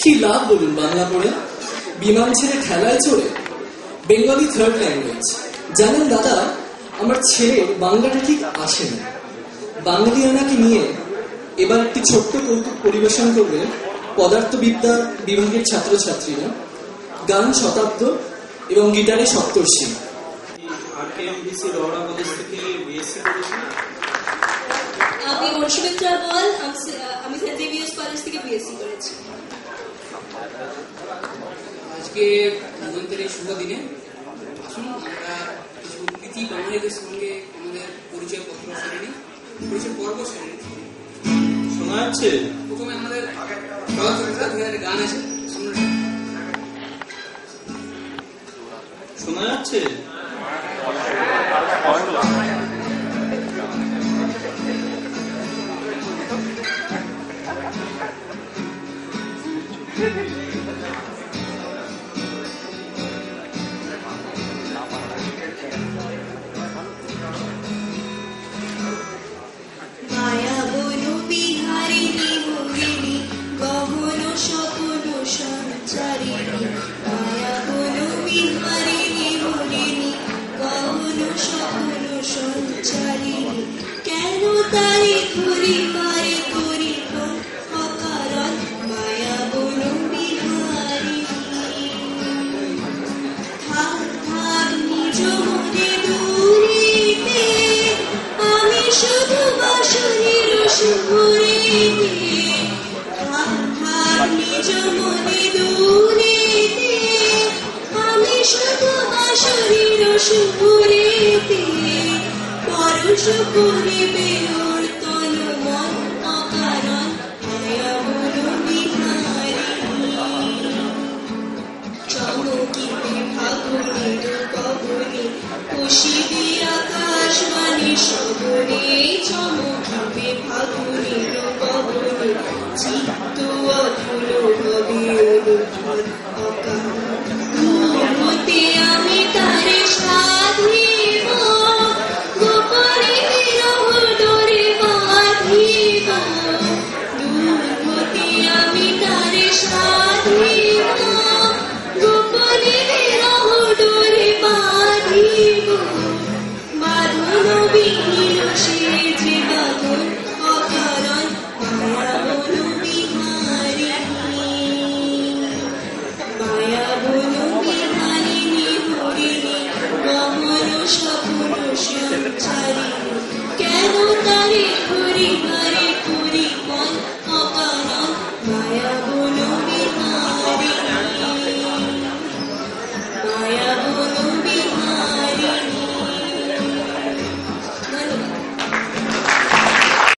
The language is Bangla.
কি লাভ বলুন বাংলা পড়ে? বিমান ছেড়ে ঠেলায় চড়ে। Bengali third language. জানেন দাদা, আমার ছেলে বাংলাটা ঠিক আসে না। বাঙালিয়ানাকে নিয়ে এবার একটি ছোট্ট কৌতুক পরিবেশন করবে পদার্থবিদ্যা বিভাগের ছাত্রছাত্রীরা। গান শতাব্দ এবং গিটারে সপ্তর্ষি। আমি বর্ষমিত্রা বল, আমি সেন্ট জেভিয়ার্স কলেজ থেকে বিএসসি করেছি। আজকে নবন্তরের এই শুভ দিনে আসুন আমরা কিছু কৃতি বাঙালিদের সঙ্গে আমাদের পরিচয় পত্র সেরে নিই, পরিচয় পর্ব সেরে নিই। শোনা যাচ্ছে? প্রথমে আমাদের গান আছে, শোনা যাচ্ছে? মায়া বনু বিহারিণী হরিণী গহন স্বপ্ন সঞ্চারিণী। মায়া বনু বিহারিণী হরিণী গহন স্বপ্ন সঞ্চারিণী। কেন তাই ঘুরি পারে করি অকারণ মায়া বনু বিহারিণী। থাক থাক নিজ মনে দূরিতে, আমি শুধু বাঁশির সুরেতে। থাক থাক নিজ মনে দূরিতে, আমি শুধু বাঁশির সুরেতে। পরশ করিবে